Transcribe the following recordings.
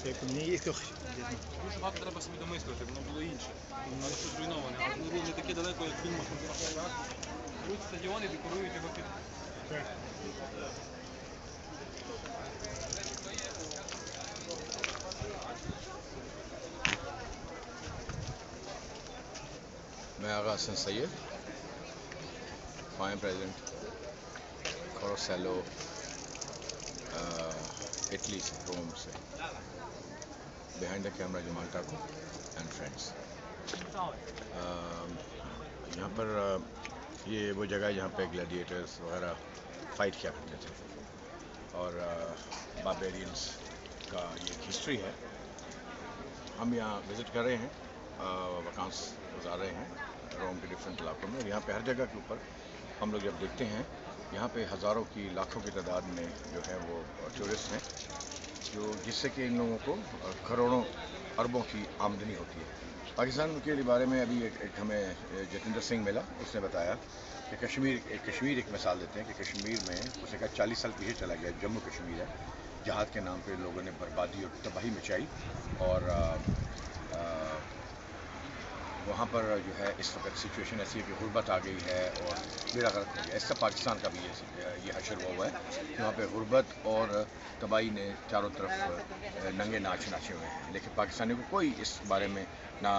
як по мені, є Дуже багато треба собі домислити, воно було інше. Воно все зруйноване, але воно було не таке далеко, як в фільмах. Беруть стадіон і декорують його під... मैं Agha Hasan Syed, फाइम president कोरोसेलो Italy से, रोम से। बिहाइंड द कैमरा जमाल टाको एंड फ्रेंड्स। यहाँ पर ये वो जगह है जहाँ पे ग्लैडिएटर्स वगैरह फाइट किया करते थे और बारबेरियंस का ये हिस्ट्री है। हम यहाँ विज़िट कर रहे हैं, वकांस गुजार रहे हैं रोम के डिफरेंट इलाकों में। और यहाँ पे हर जगह के ऊपर हम लोग जब देखते हैं, यहाँ पे हज़ारों की लाखों की तादाद में जो है वो टूरिस्ट हैं, जो जिससे कि इन लोगों को करोड़ों अरबों की आमदनी होती है। पाकिस्तान के बारे में अभी एक हमें जतिंदर सिंह मिला, उसने बताया कि कश्मीर एक मिसाल देते हैं कि कश्मीर में उसने कहा 40 साल पीछे चला गया, जम्मू कश्मीर है, जहाद के नाम पे लोगों ने बर्बादी और तबाही मचाई और वहाँ पर जो है इस वक्त सिचुएशन ऐसी है कि गुर्बत आ गई है और बेड़ा गर्क हो गया। इससे पाकिस्तान का भी ये हशर हुआ है, वहाँ पे गुर्बत और तबाही ने चारों तरफ नंगे नाच नाचे हुए हैं, लेकिन पाकिस्तानियों को कोई इस बारे में ना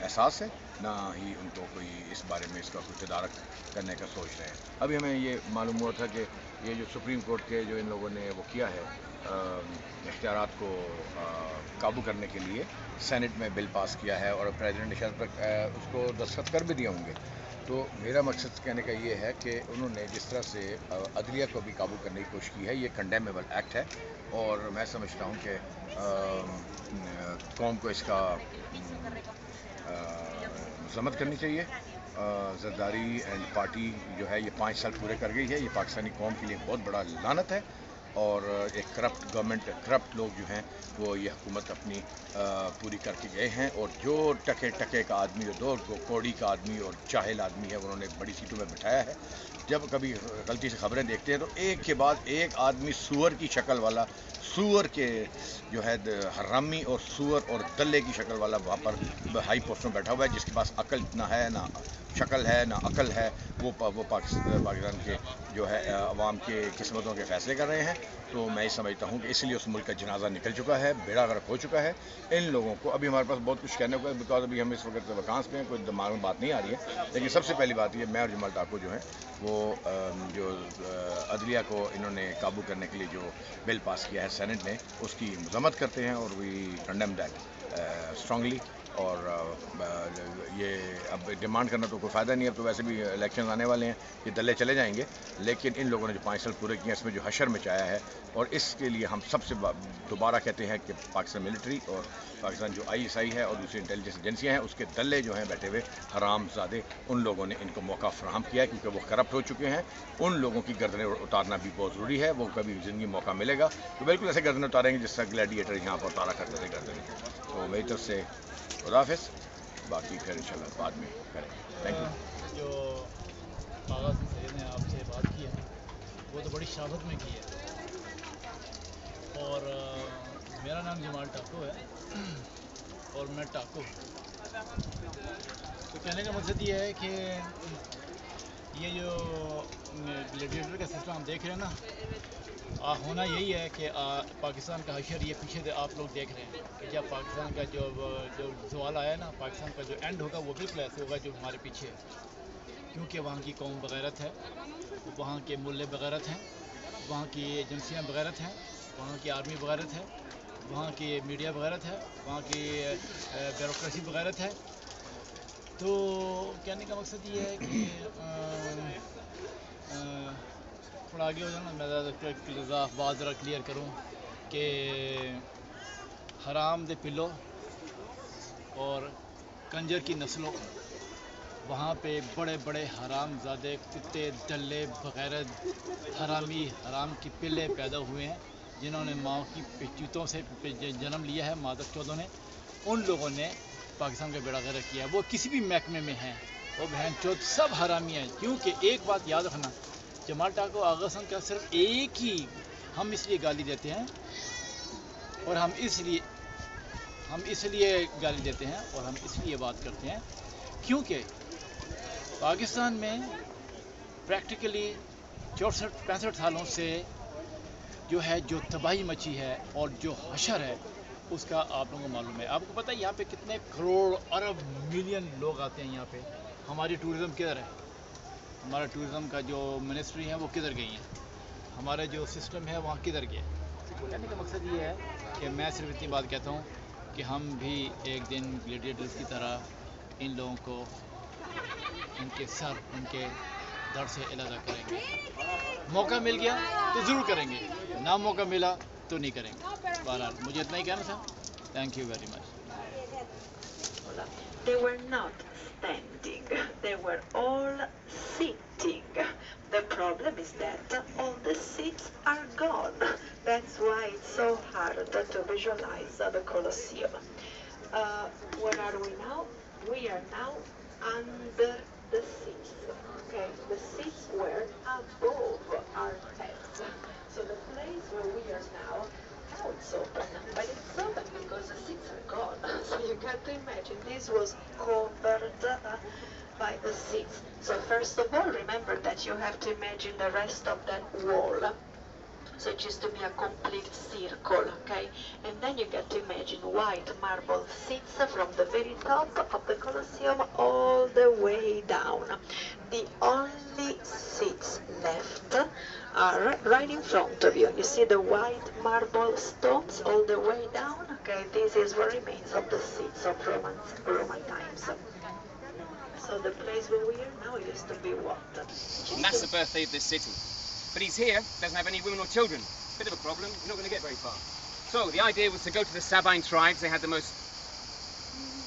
एहसास है, ना ही उनको कोई इस बारे में इसका कोई तदारक करने का सोच रहे हैं। अभी हमें ये मालूम हुआ था कि ये जो सुप्रीम कोर्ट के जो इन लोगों ने वो किया है इख्तियारात को काबू करने के लिए, सेनेट में बिल पास किया है और प्रेसिडेंट ने शायद उसको दस्तखत कर भी दिए होंगे। तो मेरा मकसद कहने का ये है कि उन्होंने जिस तरह से अदलिया को भी काबू करने की कोशिश की है, ये कंडेमेबल एक्ट है और मैं समझता हूँ कि कौम को इसका मज़म्मत करनी चाहिए। ज़रदारी एंड पार्टी जो है ये 5 साल पूरे कर गई है, ये पाकिस्तानी कौम के लिए बहुत बड़ा लानत है और एक करप्ट गवर्नमेंट, करप्ट लोग जो हैं वो ये हुकूमत अपनी पूरी करके गए हैं और जो टके का आदमी और 2 कौड़ी का आदमी और चाहेल आदमी है उन्होंने बड़ी सीटों में बिठाया है। जब कभी गलती से खबरें देखते हैं तो एक के बाद एक आदमी सूअर की शक्ल वाला, सूअर के जो है हरामी और सूअर और दल्ले की शक्ल वाला वहाँ पर हाई पोस्ट में बैठा हुआ है, जिसके पास अकल ना है, ना शक्ल है, ना अकल है। वो पाकिस्तान के जो है अवाम के किस्मतों के फैसले कर रहे हैं। तो मैं ये समझता हूँ कि इसलिए उस मुल्क का जनाजा निकल चुका है, बेड़ा गर्क हो चुका है। इन लोगों को अभी हमारे पास बहुत कुछ कहने को है, बिकॉज अभी हम इस वक्त वकांस में, कोई दिमाग में बात नहीं आ रही है, लेकिन सबसे पहली बात ये, मैं और जमाल टाको जो है वो जो अदलिया को इन्होंने काबू करने के लिए जो बिल पास किया है सेनेट ने, उसकी मज़म्मत करते हैं और वी कंडेम दैट स्ट्रांगली। और ये अब डिमांड करना तो कोई फ़ायदा नहीं है, अब तो वैसे भी इलेक्शन आने वाले हैं, ये दल्ले चले जाएंगे। लेकिन इन लोगों ने जो 5 साल पूरे किए हैं, इसमें जो हशर मचाया है, और इसके लिए हम सबसे दोबारा कहते हैं कि पाकिस्तान मिलिट्री और पाकिस्तान जो ISI है और दूसरी इंटेलिजेंस एजेंसियाँ हैं, उसके दल्ले जो हैं बैठे हुए हरामज़ादे, उन लोगों ने इनको मौका फराहम किया है, क्योंकि वो करप्ट हो चुके हैं। उन लोगों की गर्दनें उतारना भी बहुत ज़रूरी है। वो कभी ज़िंदगी मौका मिलेगा तो बिल्कुल ऐसे गर्दनें उतारेंगे जिस तरह ग्लैडिएटर यहाँ पर उतारा करते थे गर्दनें। तो मेरी तरफ से खुदाफिज़, बाकी फिर इंशाल्लाह बाद में करें। Thank you. जो आगा हसन सैयद ने आपसे बात की है वो तो बड़ी शादत में की है और मेरा नाम जमाल टाको है और मैं टाको। तो कहने का मकसद ये है कि ये जो ग्लैडिएटर का सिस्टम हम देख रहे हैं ना, होना यही है कि पाकिस्तान का हशर ये पीछे से आप लोग देख रहे हैं कि जब पाकिस्तान का जो सवाल आया ना, पाकिस्तान का जो एंड होगा वो बिल्कुल ऐसे होगा जो हमारे पीछे है, क्योंकि वहाँ की कौम बगैरत है, वहाँ के मुल्ले बगैरत हैं, वहाँ की एजेंसियाँ बगैरत हैं, वहाँ की आर्मी बगैरत है, वहाँ की मीडिया बगैरत है, वहाँ की ब्यूरोक्रेसी बगैरत है। तो कहने का मकसद ये है कि थोड़ा आगे हो जाना, मैं बात ज़रा क्लियर करूँ कि हराम दे पिलो और कंजर की नस्लों, वहाँ पे बड़े बड़े हरामज़ादे, कुत्ते, दल्ले, बगैरत, हरामी, हराम की पिल्ले पैदा हुए हैं, जिन्होंने माँ की पेचूतों से जन्म लिया है, मादर चौधों ने। उन लोगों ने पाकिस्तान का बेड़ा गर्क किया है। वो किसी भी महकमे में हैं, वो बहन चौथ सब हरामी हैं। क्योंकि एक बात याद रखना, जमाल टाको आगा हसन का सिर्फ एक ही हम इसलिए गाली देते हैं और हम इसलिए गाली देते हैं और हम इसलिए बात करते हैं क्योंकि पाकिस्तान में प्रैक्टिकली 64-65 सालों से जो तबाही मची है और जो हशर है उसका आप लोगों को मालूम है। आपको पता है यहाँ पे कितने करोड़ अरब मिलियन लोग आते हैं यहाँ पे। हमारी टूरिज़्म किधर है? हमारा टूरिज़्म का जो मिनिस्ट्री है वो किधर गई है? हमारा जो सिस्टम है वहाँ किधर गया? कहने का मकसद ये है कि मैं सिर्फ इतनी बात कहता हूँ कि हम भी एक दिन ग्लैडिएटर्स की तरह इन लोगों को उनके सर उनके दर से अलग करेंगे। मौका मिल गया तो ज़रूर करेंगे, ना मौका मिला तो नहीं करेंगे। बहरहाल मुझे इतना ही कहना था। Thank you very much. They were not standing, they were all sitting. The problem is that all the seats are gone. That's why it's so hard to visualize the Colosseum. Where are we now? We are now under the seats. Okay, the seats were above our heads. So the place where we are now, it's open, but it's open because the seats are gone. So you got to imagine this was covered by the seats. So first of all, remember that you have to imagine the rest of that wall. So it used to be a complete circle, okay? And then you get to imagine white marble seats from the very top of the Colosseum all the way down. The only seats left are right in front of you. You see the white marble stones all the way down? Okay, this is what remains of the seats of Roman times. So the place where we are now used to be what? And that's the birthday of this city. But he's here, doesn't have any women or children. Bit of a problem, you're not going to get very far. So the idea was to go to the Sabine tribes. They had the most...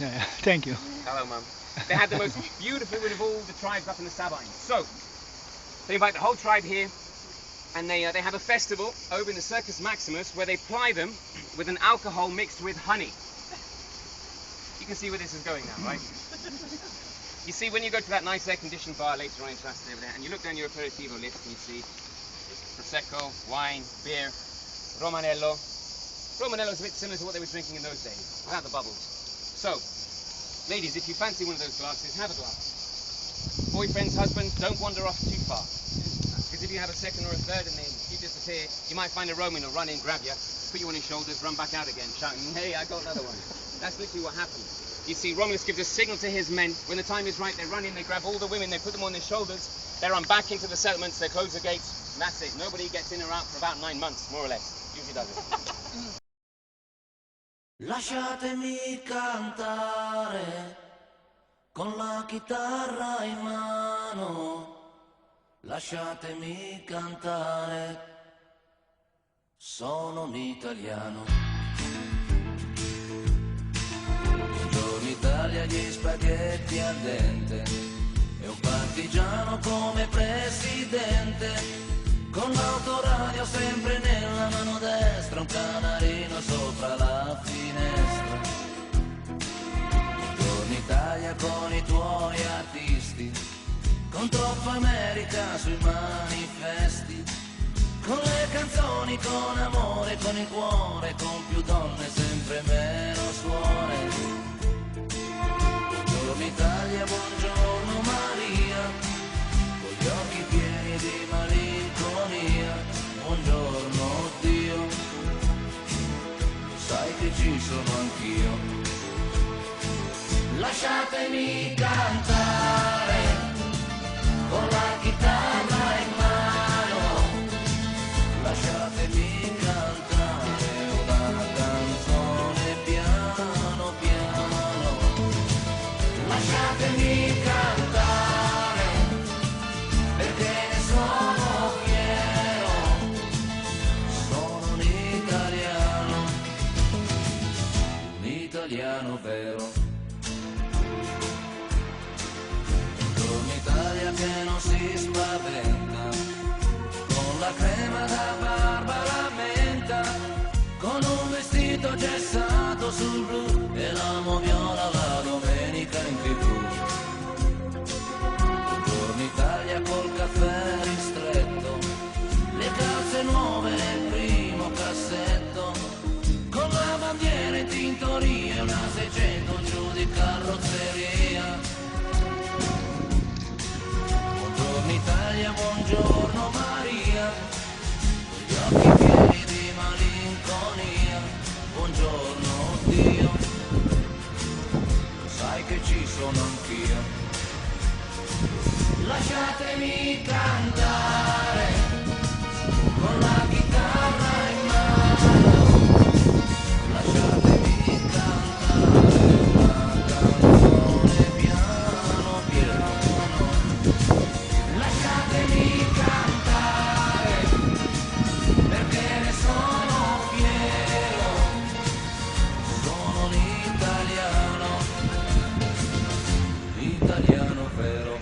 Yeah, thank you. Hello, Mum. They had the most beautiful women of all the tribes up in the Sabine. So they invite the whole tribe here, and they have a festival over in the Circus Maximus where they ply them with an alcohol mixed with honey. You can see where this is going now, right? You see, when you go to that nice air-conditioned bar later on in Trastevere over there, and you look down your aperitivo list, and you see Prosecco, wine, beer, Romanello. Romanello is a bit similar to what they were drinking in those days, without the bubbles. So, ladies, if you fancy one of those glasses, have a glass. Boyfriends, husbands, don't wander off too far. Because if you have a second or a third and then you disappear, you might find a Roman who'll run in, grab you, put you on his shoulders, run back out again, shouting, hey, I got another one. That's literally what happened. You see, Romulus gives a signal to his men. When the time is right, they run in, they grab all the women, they put them on their shoulders, they run back into the settlements, they close the gates, and that's it. Nobody gets in or out for about 9 months, more or less. Usually does it. Lasciatemi cantare con la chitarra in mano, lasciatemi cantare, sono un italiano. Buongiorno Italia, gli spaghetti al dente e un partigiano come presidente. Con l'autoradio sempre nella mano destra, un canarino sopra la finestra. Buongiorno Italia con i tuoi artisti, con troppa America sui manifesti, con le canzoni, con amore, con il cuore, con più donne, sempre meno suore. Buongiorno Italia, buongiorno Maria, con gli occhi pieni di malinconia. Buongiorno Dio, sai che ci sono anch'io. Lasciatemi cantare con la chitarra in mano, lasciatemi cantare una canzone piano piano, lasciatemi cantare perché ne sono fiero, sono un italiano vero. Italia che non si spaventa, con la crema da barba la menta, con un vestito gessato sul blu e la moviola la domenica in TV. occhi pieni di malinconia, buongiorno Dio, sai che ci sono anch'io. Lasciatemi cantare con la chitarra in mano, lasciatemi cantare una canzone piano piano, lasciatemi cantare perché ne sono fiero, sono un italiano vero.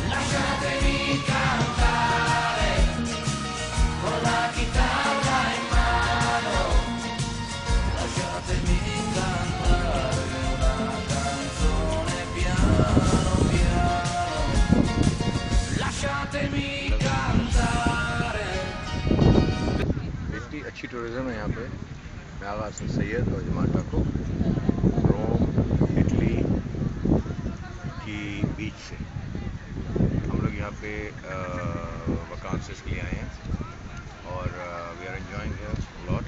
Lasciatemi cantare con la chitarra in mano, lasciatemi cantare una canzone piano piano, lasciatemi cantare. इतनी अच्छी tourism है यहाँ पे। मैं आगा हसन सैयद और Jamal Thakur Rome Italy की बीच से हम लोग यहाँ पे वकांसेस के लिए आए हैं और we are enjoying here lot.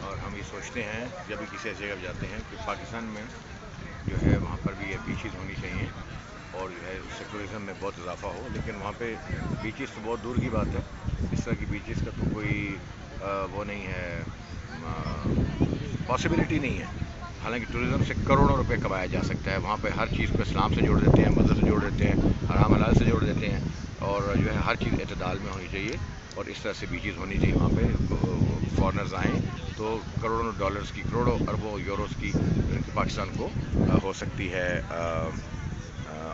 और हम ये सोचते हैं जब भी किसी ऐसी जगह जाते हैं कि पाकिस्तान में जो है वहाँ पर भी ये बीचेस होनी चाहिए और जो है उससे टूरिज़म में बहुत इजाफा हो। लेकिन वहाँ पे बीचेस तो बहुत दूर की बात है, इस तरह की बीचेस का तो कोई वो नहीं है, पॉसिबिलिटी नहीं है। हालांकि टूरिज़म से करोड़ों रुपए कमाया जा सकता है। वहाँ पे हर चीज़ को इस्लाम से जोड़ देते हैं, मज़हब से जोड़ देते हैं, हराम हलाल से जोड़ देते हैं और जो है हर चीज़ एतदाल में होनी चाहिए और इस तरह से बीचेस होनी चाहिए। वहाँ पे फॉरेनर्स आएँ तो करोड़ों डॉलर्स की, करोड़ों अरबों यूरोस की पाकिस्तान को हो सकती है,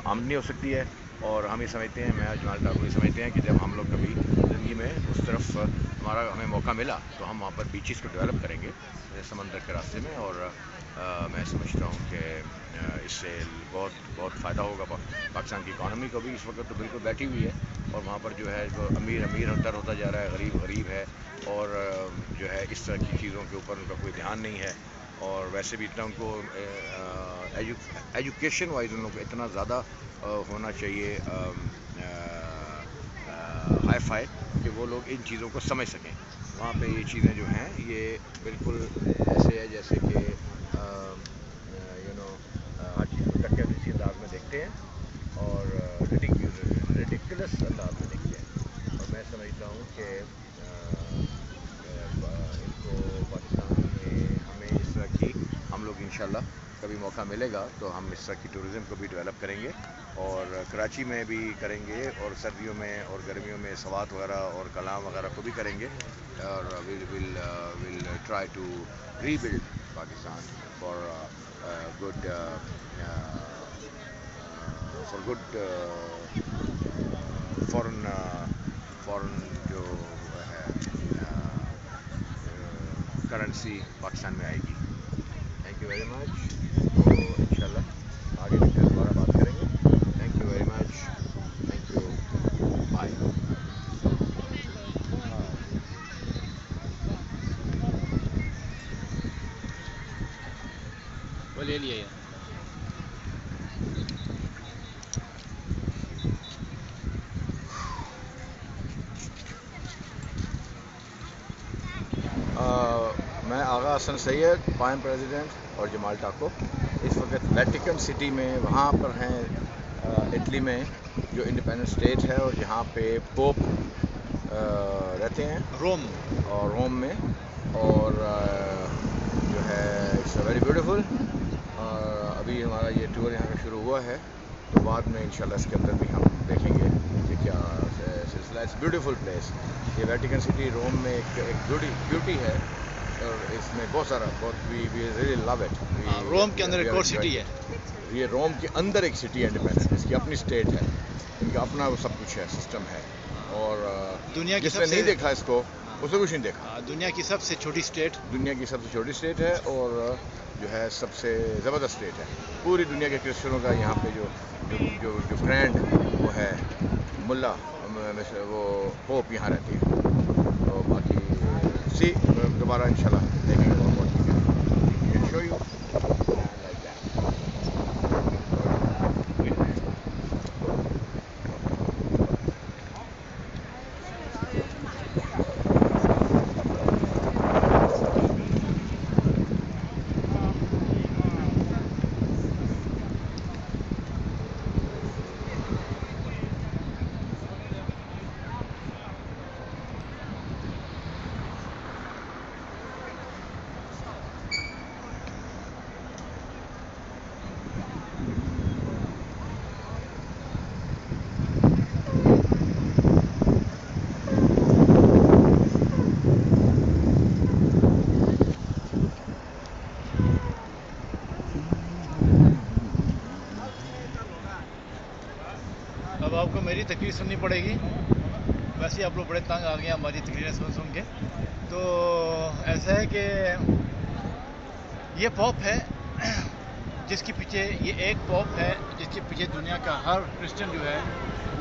आमदनी हो सकती है। और हम ये समझते हैं, मैं जमाल ठाकुर ये समझते हैं कि जब हम लोग कभी ज़िंदगी में उस तरफ हमें मौका मिला तो हम वहाँ पर बीचेस को डेवलप करेंगे समंदर के रास्ते में। और मैं समझता हूँ कि इससे बहुत बहुत फ़ायदा होगा पाकिस्तान की इकॉनमी को भी। इस वक्त तो बिल्कुल बैठी हुई है और वहाँ पर जो है जो अमीर अमीर होता जा रहा है, गरीब गरीब है और जो है इस तरह की चीज़ों के ऊपर उनका कोई ध्यान नहीं है। और वैसे भी इतना उनको एजुकेशन वाइज उन लोगों को इतना ज़्यादा होना चाहिए हाई फाई कि वो लोग इन चीज़ों को समझ सकें। वहाँ पे ये चीज़ें जो हैं ये बिल्कुल ऐसे है जैसे कि हर चीज़ को टक्कर अंदाज में देखते हैं और रिडिकुलस अंदाज में देखते हैं। और मैं समझता हूँ कि इनको पाकिस्तान में हमें इस तरह की हम लोग इंशाल्लाह कभी मौका मिलेगा तो हम इस तरह की टूरिज़म को भी डेवलप करेंगे और कराची में भी करेंगे और सर्दियों में और गर्मियों में सवात वगैरह और कलाम वगैरह को भी करेंगे। और will try to rebuild Pakistan for good foreign जो है करेंसी पाकिस्तान में आएगी। Thank you very much. तो इंशाल्लाह आगे फिर दोबारा बात करेंगे। Thank you very much. Thank you. Bye. वो ले लिया यार। मैं आगा हसन सैयद, पाइम प्रेसिडेंट और जमाल ठाकुर इस वक्त वेटिकन सिटी में वहाँ पर हैं इटली में जो इंडिपेंडेंट स्टेट है और जहाँ पे पोप रहते हैं रोम में और जो है इट्स वेरी ब्यूटीफुल। और अभी हमारा ये टूर यहाँ का शुरू हुआ है तो बाद में इंशाल्लाह इसके अंदर भी हम देखेंगे कि क्या सिलसिला। It's beautiful place. ये वेटिकन सिटी रोम में एक ब्यूटी है और इसमें बहुत वी रियली लव इट। रोम के अंदर एक और सिटी है। ये रोम के अंदर एक सिटी है इंडिपेंडेंट, इसकी अपनी स्टेट है, इनका अपना सब कुछ है, सिस्टम है। और दुनिया की जिसने नहीं देखा इसको उसने कुछ नहीं देखा। दुनिया की सबसे छोटी स्टेट है और جو ہے سب سے زبردست ڈیٹ ہے. پوری دنیا کے کرسچنوں کا یہاں پہ جو فرینڈ وہ ہے ملا وہ پوپ یہاں رہتی ہے. تو باقی دوبارہ انشاءاللہ دیکھیں گے اور بہت چیزیں شو یو لائک دیٹ. اب آپ کو میری تقریر سننی پڑے گی. ویسے آپ لوگ بڑے تنگ آ گئے ہماری تقریریں سن کے. تو ایسا ہے کہ یہ پاپ ہے جس کے پیچھے یہ ایک پاپ ہے جس کے پیچھے دنیا کا ہر کرسچن جو ہے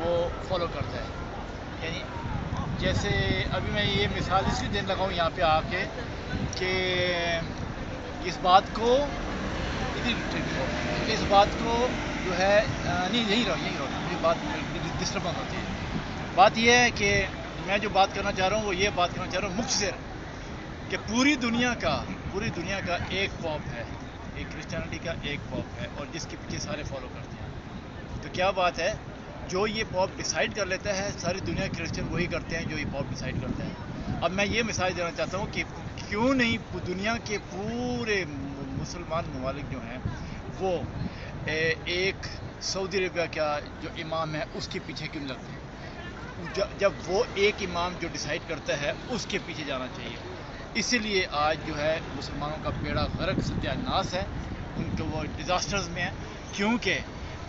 وہ فالو کرتا ہے. یعنی جیسے ابھی میں یہ مثال اس لیے دینے لگا ہوں یہاں پہ آ کے کہ اس بات کو جو ہے نہیں یہیں رہو مجھے بات ڈسٹربنس ہوتی ہے. بات یہ ہے کہ میں جو بات کرنا چاہ رہا ہوں وہ یہ بات کرنا چاہ رہا ہوں مختصر کہ پوری دنیا کا ایک پاپ ہے, ایک کرسچینٹی کا ایک پاپ ہے اور جس کے پیچھے سارے فالو کرتے ہیں. تو کیا بات ہے, جو یہ پاپ ڈیسائیڈ کر لیتا ہے ساری دنیا کے کرسچن وہی کرتے ہیں جو یہ پاپ ڈیسائیڈ کرتا ہے. اب میں یہ مثال دینا چاہتا ہوں کہ کیوں نہیں دنیا کے پورے مسلمان ممالک جو ہیں وہ ایک سعودی عربیہ کا جو امام ہے اس کے پیچھے کیوں لگتے ہیں, جب وہ ایک امام جو ڈیسائیڈ کرتا ہے اس کے پیچھے جانا چاہیے. اسی لیے آج جو ہے مسلمانوں کا بیڑا غرق ستیہ ناس ہے, ان کے وہ ڈیزاسٹرز میں ہیں کیونکہ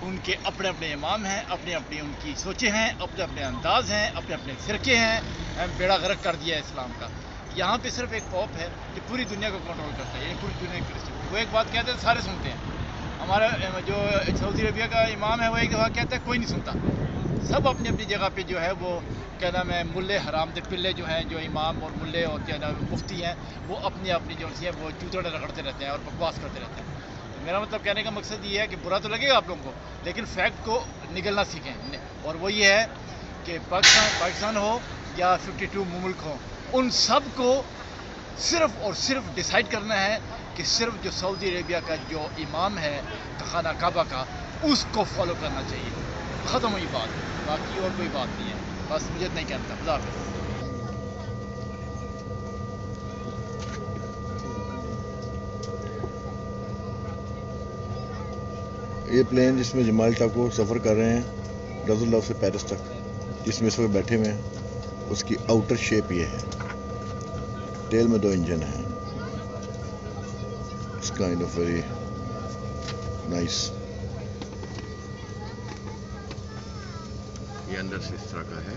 ان کے اپنے اپنے امام ہیں, اپنی اپنی ان کی سوچیں ہیں, اپنے اپنے انداز ہیں, اپنے اپنے فرقے ہیں. بیڑا غرق کر دیا ہے اسلام کا. یہاں پہ صرف ایک پاپ ہے جو پوری دنیا کو کنٹرول کرتا ہے, یعنی پوری دنیا کے کرسچن. وہ ایک بات کہتے ہیں سارے سنتے ہیں. ہمارا جو سعودی عربیہ کا امام ہے وہ ایک دفعہ کہتا ہے کوئی نہیں سنتا. سب اپنی اپنی جگہ پہ جو ہے وہ کیا نام ہے ملے حرام دے پلے جو ہیں, جو امام اور ملے اور کیا نام مفتی ہیں, وہ اپنی اپنی جو ہے وہ چوتڑے رگڑتے رہتے ہیں اور بکواس کرتے رہتے ہیں. تو میرا مطلب کہنے کا مقصد یہ ہے کہ برا تو لگے گا آپ لوگوں کو, لیکن فیکٹ کو نگلنا سیکھیں. اور وہ یہ ہے کہ پاکستان ہو یا 52 ملک ہوں, ان سب کو صرف اور صرف ڈیسائیڈ کرنا ہے کہ صرف جو سعودی عربیہ کا جو امام ہے خانہ کعبہ کا اس کو فالو کرنا چاہیے. ختم ہوئی بات, باقی اور کوئی بات نہیں ہے. بس مجھے اتنا ہی کہنا تھا. خدا حافظ. یہ پلین جس میں جمال ٹاکو سفر کر رہے ہیں رضی اللہ سے پیرس تک, جس میں اس وقت بیٹھے ہوئے ہیں, اس کی آؤٹر شیپ یہ ہے. ٹیل میں 2 انجن ہیں. It's kind of very nice. یہ اندر سے اس طرح کا ہے.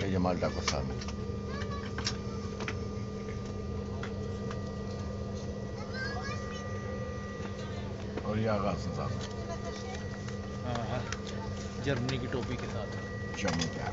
یہ جمال ٹاکر صاحب ہے. اور یہ آغاز صاحب جرمنی کی ٹوپی کے ساتھ. جرمنی کا